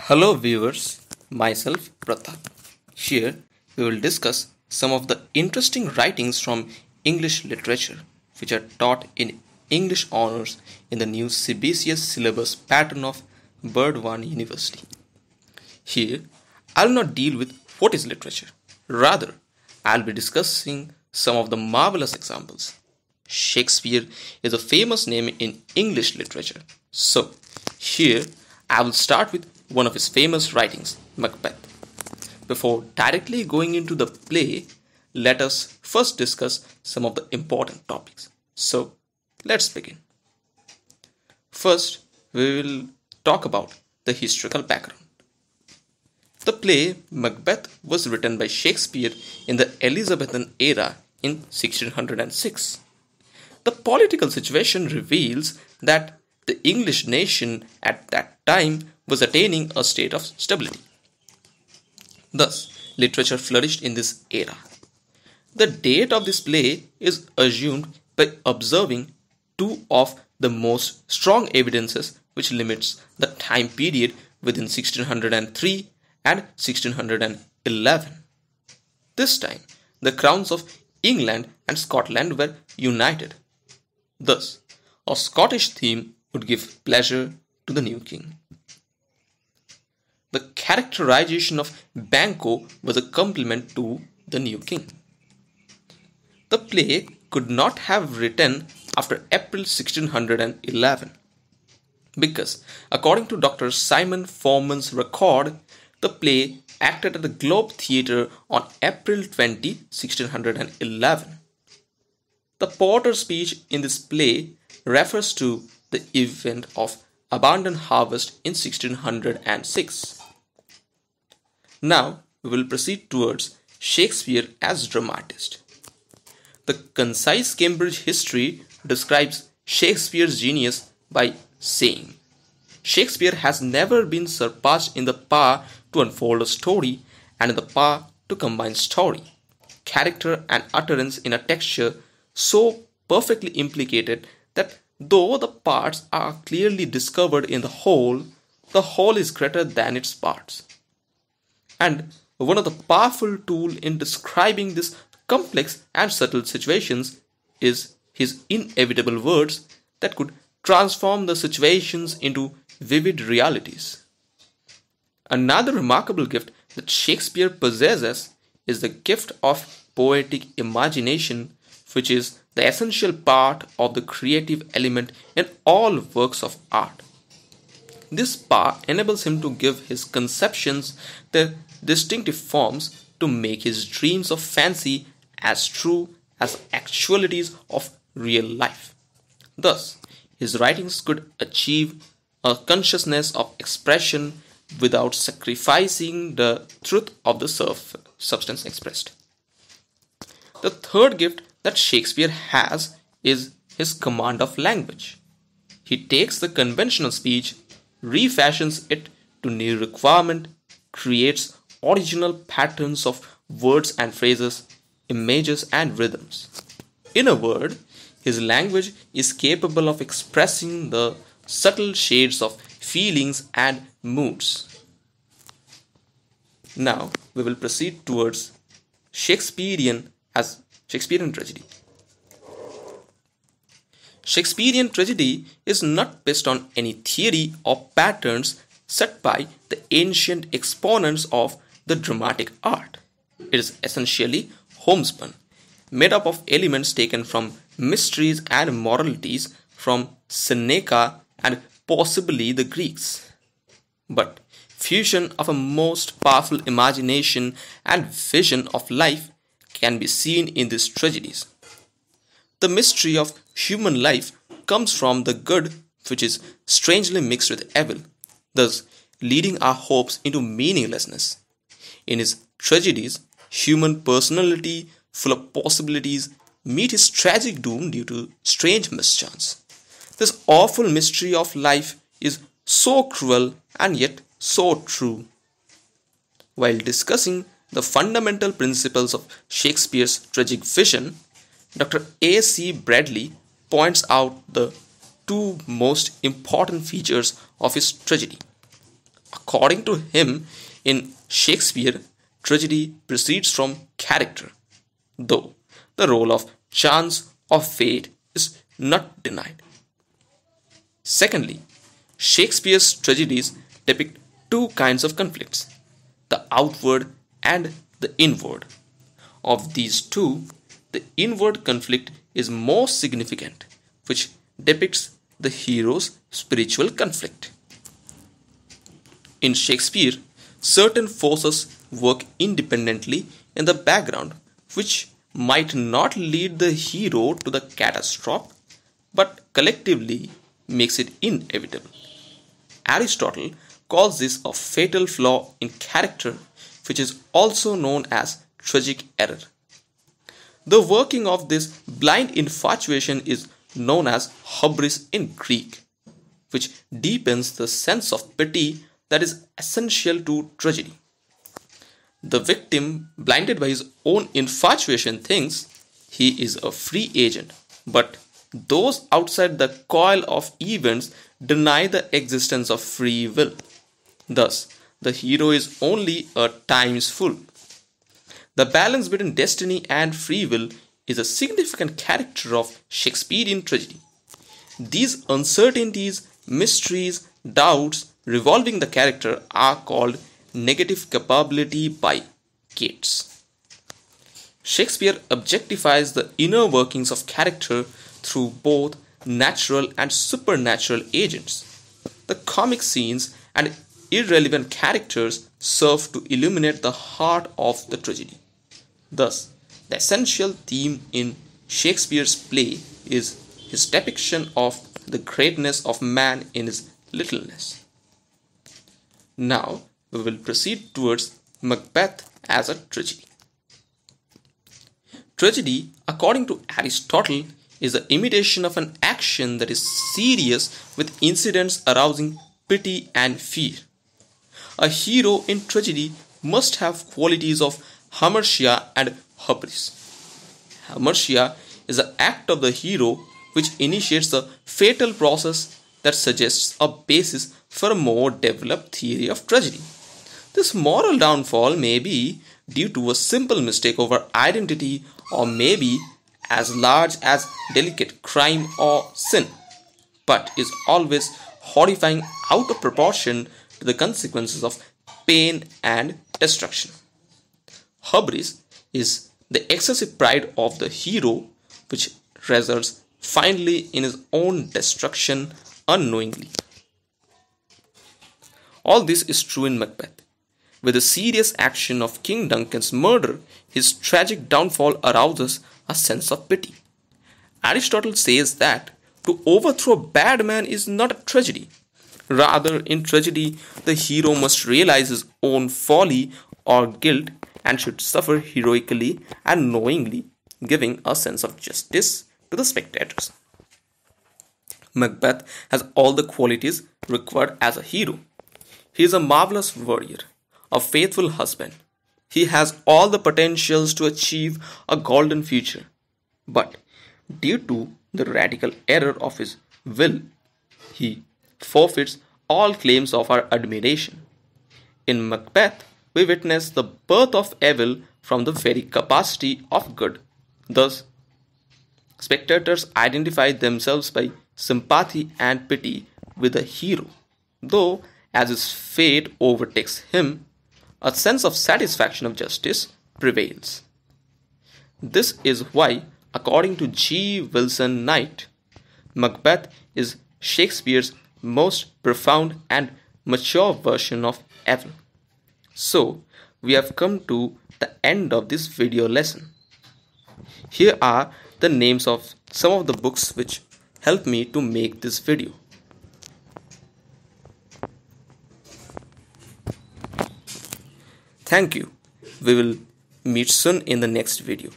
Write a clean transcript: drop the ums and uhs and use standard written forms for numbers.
Hello viewers, myself Pratap. Here we will discuss some of the interesting writings from English literature which are taught in English honors in the new CBCS syllabus pattern of Bird 1 University. Here I will not deal with what is literature. Rather, I will be discussing some of the marvelous examples. Shakespeare is a famous name in English literature. So, here I will start with one of his famous writings, Macbeth. Before directly going into the play, let us first discuss some of the important topics. So, let's begin. First, we will talk about the historical background. The play Macbeth was written by Shakespeare in the Elizabethan era in 1606. The political situation reveals that the English nation at that time was attaining a state of stability. Thus, literature flourished in this era. The date of this play is assumed by observing two of the most strong evidences which limits the time period within 1603 and 1611. This time, the crowns of England and Scotland were united. Thus, a Scottish theme would give pleasure to the new king. The characterization of Banquo was a compliment to the new king. The play could not have written after April 1611 because, according to Dr. Simon Forman's record, the play acted at the Globe Theatre on April 20, 1611. The Porter speech in this play refers to the event of abundant harvest in 1606. Now we will proceed towards Shakespeare as dramatist. The concise Cambridge history describes Shakespeare's genius by saying, Shakespeare has never been surpassed in the power to unfold a story and in the power to combine story, character and utterance in a texture so perfectly implicated that though the parts are clearly discovered in the whole is greater than its parts. And one of the powerful tools in describing this complex and subtle situations is his inevitable words that could transform the situations into vivid realities. Another remarkable gift that Shakespeare possesses is the gift of poetic imagination, which is the essential part of the creative element in all works of art. This power enables him to give his conceptions their distinctive forms, to make his dreams of fancy as true as actualities of real life. Thus, his writings could achieve a consciousness of expression without sacrificing the truth of the substance expressed. The third gift that Shakespeare has is his command of language. He takes the conventional speech, refashions it to new requirement, creates original patterns of words and phrases, images and rhythms. In a word, his language is capable of expressing the subtle shades of feelings and moods. Now we will proceed towards Shakespearean Tragedy. Shakespearean tragedy is not based on any theory or patterns set by the ancient exponents of the dramatic art. It is essentially homespun, made up of elements taken from mysteries and moralities from Seneca and possibly the Greeks, but fusion of a most powerful imagination and vision of life can be seen in these tragedies. The mystery of human life comes from the good which is strangely mixed with evil, thus leading our hopes into meaninglessness. In his tragedies, human personality, full of possibilities, meet his tragic doom due to strange mischance. This awful mystery of life is so cruel and yet so true. While discussing the fundamental principles of Shakespeare's tragic vision, Dr. A.C. Bradley points out the two most important features of his tragedy. According to him, in Shakespeare, tragedy proceeds from character, though the role of chance or fate is not denied. Secondly, Shakespeare's tragedies depict two kinds of conflicts, the outward and the inward. Of these two, the inward conflict is most significant, which depicts the hero's spiritual conflict. In Shakespeare, certain forces work independently in the background, which might not lead the hero to the catastrophe, but collectively makes it inevitable. Aristotle calls this a fatal flaw in character, which is also known as tragic error. The working of this blind infatuation is known as hubris in Greek, which deepens the sense of pity that is essential to tragedy. The victim, blinded by his own infatuation, thinks he is a free agent, but those outside the coil of events deny the existence of free will. Thus, the hero is only a times fool. The balance between destiny and free will is a significant character of Shakespearean tragedy. These uncertainties, mysteries, doubts revolving the character are called negative capability by Keats. Shakespeare objectifies the inner workings of character through both natural and supernatural agents. The comic scenes and irrelevant characters serve to illuminate the heart of the tragedy. Thus, the essential theme in Shakespeare's play is his depiction of the greatness of man in his littleness. Now, we will proceed towards Macbeth as a tragedy. Tragedy, according to Aristotle, is the imitation of an action that is serious with incidents arousing pity and fear. A hero in tragedy must have qualities of hamartia and hubris. Hamartia is the act of the hero which initiates the fatal process that suggests a basis for a more developed theory of tragedy. This moral downfall may be due to a simple mistake over identity or maybe as large as delicate crime or sin, but is always horrifying out of proportion to the consequences of pain and destruction. Hubris is the excessive pride of the hero which results finally in his own destruction unknowingly. All this is true in Macbeth. With the serious action of King Duncan's murder, his tragic downfall arouses a sense of pity. Aristotle says that to overthrow a bad man is not a tragedy. Rather, in tragedy, the hero must realize his own folly or guilt and should suffer heroically and knowingly, giving a sense of justice to the spectators. Macbeth has all the qualities required as a hero. He is a marvelous warrior, a faithful husband. He has all the potentials to achieve a golden future. But due to the radical error of his will, he forfeits all claims of our admiration. In Macbeth, we witness the birth of evil from the very capacity of good. Thus, spectators identify themselves by sympathy and pity with the hero, though as his fate overtakes him, a sense of satisfaction of justice prevails. This is why, according to G. Wilson Knight, Macbeth is Shakespeare's most profound and mature version of evil. So, we have come to the end of this video lesson. Here are the names of some of the books which helped me to make this video. Thank you. We will meet soon in the next video.